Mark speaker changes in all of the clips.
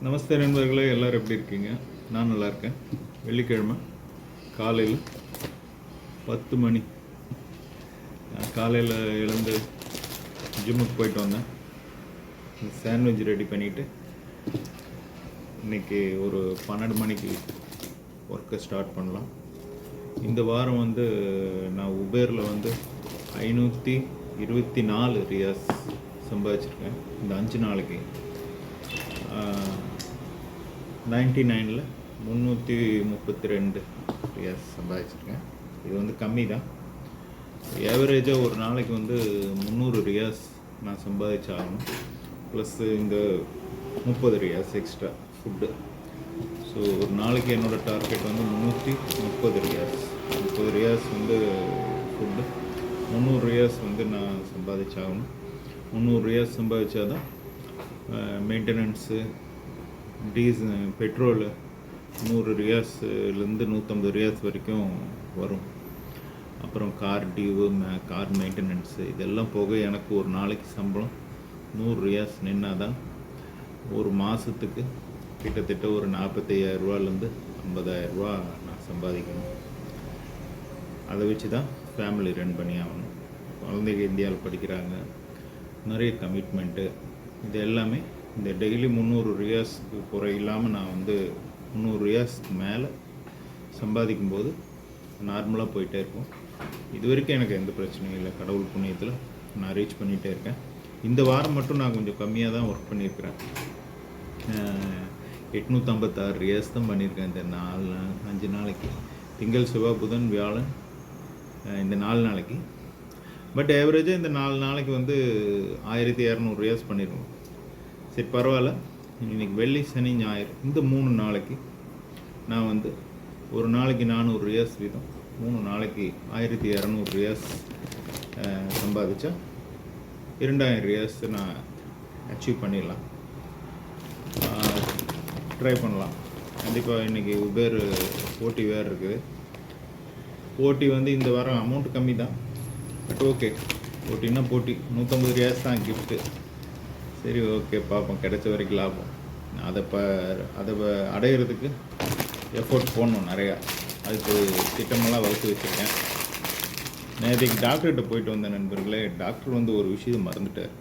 Speaker 1: நமஸ்தே நண்பர்களே, எல்லோரும் எப்படி இருக்கீங்க? நான் நல்லா இருக்கேன். வெள்ளிக்கிழமை காலையில் 10 மணி. காலையில் எழுந்து ஜிம்முக்கு போயிட்டு வந்தேன். சாண்ட்விச் ரெடி பண்ணிவிட்டு இன்றைக்கி ஒரு 12 மணிக்கு ஒர்க்கை ஸ்டார்ட் பண்ணலாம். இந்த வாரம் நான் உபேரில் 524 ரியாஸ் சம்பாதிச்சிருக்கேன். இந்த 5 நாளைக்கு 99ல் 332 ரியாஸ் சம்பாதிச்சிருக்கேன். இது கம்மி தான். ஏவரேஜாக ஒரு நாளைக்கு 300 ரியாஸ் நான் சம்பாதிச்சாகணும். ப்ளஸ் இந்த 30 ரியாஸ் எக்ஸ்ட்ரா ஃபுட்டு. ஸோ ஒரு நாளைக்கு என்னோடய டார்கெட் 330 ரியாஸ். 30 ரியாஸ் ஃபுட்டு, 300 ரியாஸ் நான் சம்பாதிச்சாகணும். 300 ரியாஸ் சம்பாதிச்சா தான் மெயின்டெனன்ஸு, பெட்ரோலு 100 ரியாஸ்லேருந்து 150 ரியாஸ் வரைக்கும் வரும். அப்புறம் கார் டியூவு, கார் மெயின்டெனன்ஸு இதெல்லாம் போக எனக்கு ஒரு நாளைக்கு சம்பளம் 100 ரியாஸ் நின்னா தான் ஒரு மாதத்துக்கு கிட்டத்தட்ட ஒரு 45,000 ரூபாலேருந்து 50,000 ரூபா நான் சம்பாதிக்கணும். அதை வச்சு தான் ஃபேமிலி ரன் பண்ணி ஆகணும். குழந்தைங்க இந்தியாவில் படிக்கிறாங்க, நிறைய கமிட்மெண்ட்டு. இது எல்லாமே இந்த டெய்லி 300 ரியாஸ்க்கு குறை இல்லாமல் நான் 300 ரியாஸ்க்கு மேலே சம்பாதிக்கும்போது நார்மலாக போயிட்டே இருக்கும். இது வரைக்கும் எனக்கு எந்த பிரச்சனையும் இல்லை. கடவுள் புண்ணியத்தில் நான் ரீச் பண்ணிகிட்டே இருக்கேன். இந்த வாரம் மட்டும் நான் கொஞ்சம் கம்மியாக தான் ஒர்க் பண்ணியிருக்கிறேன். 856 ரியாஸ் தான் பண்ணியிருக்கேன் இந்த 5 நாளைக்கு. திங்கள், செவ்வாய், புதன், வியாழன், இந்த 4 நாளைக்கு. பட் ஆவரேஜாக இந்த 4 நாளைக்கு 1200 ரியாஸ் பண்ணியிருக்கோம். சரி, பரவாயில்ல. இன்றைக்கி வெள்ளி, சனி, ஞாயிறு இந்த 3 நாளைக்கு நான் ஒரு நாளைக்கு 400 ரியாஸ் வீதம் 3 நாளைக்கு 1200 ரியாஸ் சம்பாதிச்சா 2000 ரியாஸ் நான் அச்சீவ் பண்ணிடலாம். ட்ரை பண்ணலாம். கண்டிப்பாக இன்றைக்கி உபேர் போட்டி வேறு இருக்குது. போட்டி இந்த வாரம் அமௌண்ட் கம்மி தான். பட் ஓகே, போட்டின்னா போட்டி. 150 ரியாஸ் தான் கிஃப்ட்டு. சரி, ஓகே, பார்ப்போம். கிடைச்ச வரைக்கும் லாபம். அதை அடையிறதுக்கு எஃபோர்ட் போடணும் நிறையா. அதுக்கு திட்டமெல்லாம் வகுத்து வச்சுருக்கேன். நேற்றுக்கு டாக்டர்கிட்ட போயிட்டு வந்த நண்பர்களே, டாக்டர் ஒரு விஷயம் மறந்துட்டார்.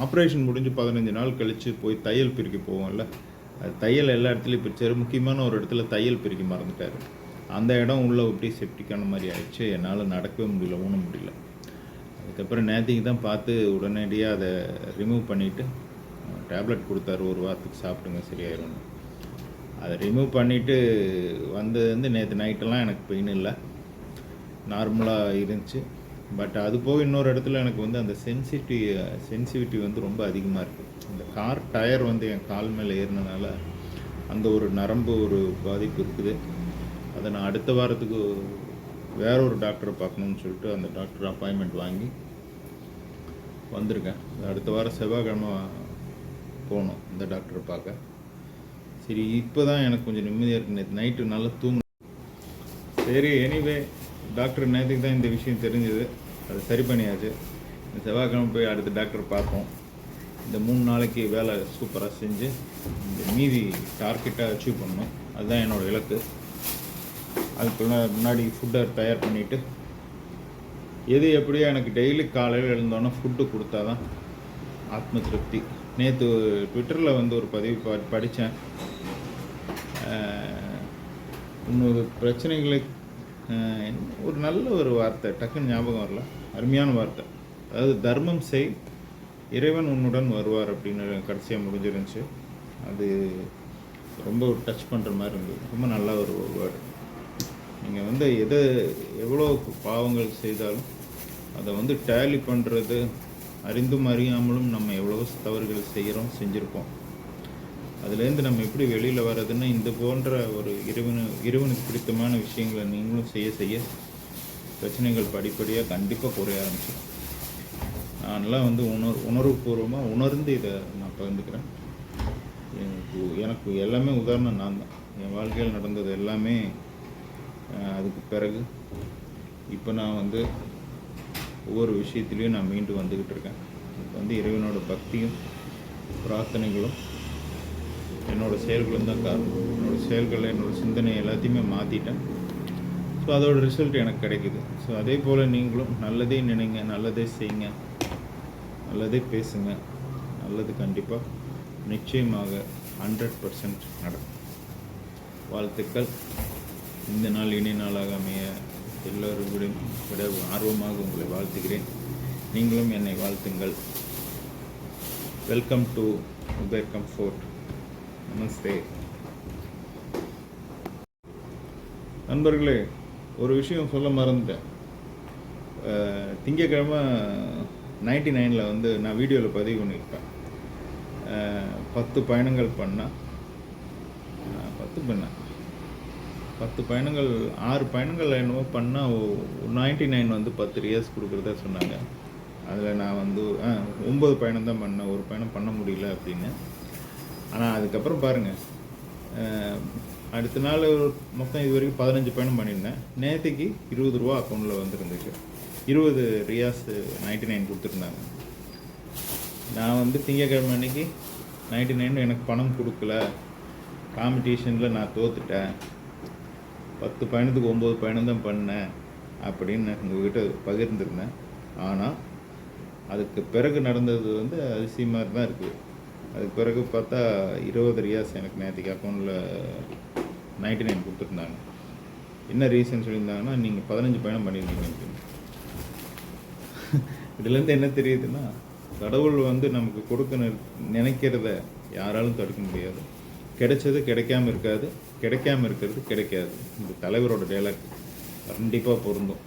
Speaker 1: ஆப்ரேஷன் முடிஞ்சு 15 நாள் கழித்து போய் தையல் பிரிக்க போவோம்ல, அது தையல் எல்லா இடத்துலையும் பிரிச்சார். முக்கியமான ஒரு இடத்துல தையல் பிரிக்க மறந்துட்டார். அந்த இடம் உள்ளே எப்படி செப்டிக்கான மாதிரி ஆயிடுச்சு. என்னால் நடக்கவே முடியல, ஊன முடியல. அதுக்கப்புறம் நேற்றுக்கு தான் பார்த்து உடனடியாக அதை ரிமூவ் பண்ணிவிட்டு டேப்லெட் கொடுத்தாரு. ஒரு வாரத்துக்கு சாப்பிட்டுங்க, சரியாயிரும். அதை ரிமூவ் பண்ணிவிட்டு நேற்று நைட்டெல்லாம் எனக்கு பெயின் இல்லை, நார்மலாக இருந்துச்சு. பட் அது போக இன்னொரு இடத்துல எனக்கு அந்த சென்சிட்டிவிட்டி ரொம்ப அதிகமாக இருக்குது. இந்த கார் டயர் என் கால் மேலே ஏறினதுனால அந்த ஒரு நரம்பு ஒரு பாதிப்பு இருக்குது. அதை நான் அடுத்த வாரத்துக்கு வேற ஒரு டாக்டரை பார்க்கணுன்னு சொல்லிட்டு அந்த டாக்டர் அப்பாயின்மெண்ட் வாங்கி வந்திருக்கேன். அடுத்த வாரம் செவ்வாய்க்கிழமை போகணும் இந்த டாக்டரை பார்க்க. சரி, இப்போ தான் எனக்கு கொஞ்சம் நிம்மதியாக இருக்குது. நேற்று நைட்டு நல்லா தூங்கணும். சரி, எனிவே டாக்டர் நேற்றுக்கு தான் இந்த விஷயம் தெரிஞ்சது. அதை சரி பண்ணியாச்சு. இந்த செவ்வாய்க்கிழமை போய் அடுத்த டாக்டர் பார்ப்போம். இந்த 3 நாளைக்கு வேலை சூப்பராக செஞ்சு இந்த மீதி டார்கெட்டாக அச்சீவ் பண்ணணும். அதுதான் என்னோடய இலக்கு. அதுக்குள்ள முன்னாடி ஃபுட்டை தயார் பண்ணிவிட்டு எது எப்படியோ எனக்கு டெய்லி காலையில் எழுந்தோன்னே ஃபுட்டு கொடுத்தா தான் ஆத்ம திருப்தி. நேற்று ட்விட்டரில் ஒரு பதிவு படித்தேன். இன்னொரு பிரச்சனைகளை ஒரு நல்ல ஒரு வார்த்தை டக்குன்னு ஞாபகம் வரல, அருமையான வார்த்தை. அதாவது தர்மம் செய், இறைவன் உன்னுடன் வருவார் அப்படின்னு கடைசியாக முடிஞ்சிருந்துச்சு. அது ரொம்ப டச் பண்ணுற மாதிரி இருந்தது. ரொம்ப நல்ல ஒரு வேர்டு. நீங்கள் எவ்வளோ பாவங்கள் செய்தாலும் அதை டேலி பண்ணுறது, அறிந்தும் அறியாமலும் நம்ம எவ்வளோ தவறுகள் செஞ்சுருப்போம். அதுலேருந்து நம்ம எப்படி வெளியில் வர்றதுன்னா, இந்த போன்ற ஒரு இறைவனுக்கு பிடித்தமான விஷயங்களை நீங்களும் செய்ய பிரச்சனைகள் படிப்படியாக கண்டிப்பாக குறைய ஆரம்பிச்சிடும். நான்லாம் உணர்வுபூர்வமாக உணர்ந்து இதை நான் பகிர்ந்துக்கிறேன். எனக்கு எல்லாமே உதாரணம் நான் தான். என் வாழ்க்கையில் நடந்தது எல்லாமே அதுக்கு பிறகு இப்போ நான் ஒவ்வொரு விஷயத்துலையும் நான் மீண்டு வந்துக்கிட்டு இருக்கேன். இப்போ இறைவனோட பக்தியும் பிரார்த்தனைகளும் என்னோடய செயல்களும் தான் காரணம். என்னோடய செயல்கள், என்னோடய சிந்தனை எல்லாத்தையுமே மாற்றிட்டேன். ஸோ அதோட ரிசல்ட் எனக்கு கிடைக்குது. ஸோ அதே போல் நீங்களும் நல்லதே நினைங்க, நல்லதே செய்யுங்க, நல்லதே பேசுங்க. நல்லது கண்டிப்பாக நிச்சயமாக 100% நடக்கும். வாழ்த்துக்கள். இந்த நாள் இனிய நாளாக அமைய எல்லோரும் விட ஆர்வமாக உங்களை வாழ்த்துகிறேன். நீங்களும் என்னை வாழ்த்துங்கள். Welcome to Uber comfort. நமஸ்தே. நண்பர்களே, ஒரு விஷயம் சொல்ல மறந்துட்டேன். திங்கக்கிழமை 99 வந்து நான் வீடியோவில் பதிவு பண்ணியிருப்பேன். 10 பயணங்கள் பண்ணால் 10 பயணங்கள் 6 பயணங்கள் என்னவோ பண்ணால் 99 வந்து 10 ரியாஸ் கொடுக்குறதா சொன்னாங்க. அதில் நான் வந்து 9 பயணம் தான் பண்ணேன், ஒரு பயணம் பண்ண முடியல அப்படின்னு. ஆனால் அதுக்கப்புறம் பாருங்கள், அடுத்த நாள் மொத்தம் இது வரைக்கும் 15 பயணம் பண்ணியிருந்தேன். நேற்றுக்கு 20 ரூபா அக்கௌண்ட்டில் வந்துருந்துச்சு. 20 ரியாஸ் 99 கொடுத்துருந்தாங்க. நான் வந்து திங்கக்கிழமை அன்றைக்கி 99 எனக்கு பணம் கொடுக்கல, காம்படிஷனில் நான் தோத்துட்டேன், 10 பயணத்துக்கு 9 பயணம் தான் பண்ணேன் அப்படின்னு உங்கள்கிட்ட பகிர்ந்துருந்தேன். ஆனால் அதுக்கு பிறகு நடந்தது வந்து அதிசயமாக தான் இருக்குது. அதுக்கு பிறகு பார்த்தா 20 ரியாஸ் எனக்கு நேற்றுக்கு அக்கௌண்ட்டில் 99 கொடுத்துருந்தாங்க. என்ன ரீசன் சொல்லியிருந்தாங்கன்னா, நீங்கள் 15 பயணம் பண்ணியிருந்தீங்க அப்படின்னு. இதுலேருந்து என்ன தெரியுதுன்னா, கடவுள் வந்து நமக்கு கொடுக்க நினைக்கிறத யாராலும் தடுக்க முடியாது. கிடைச்சது கிடைக்காம இருக்காது, கிடைக்காம இருக்கிறது கிடைக்காது. இந்த தலைவரோட டைலாக் கண்டிப்பாக பொருந்தும்.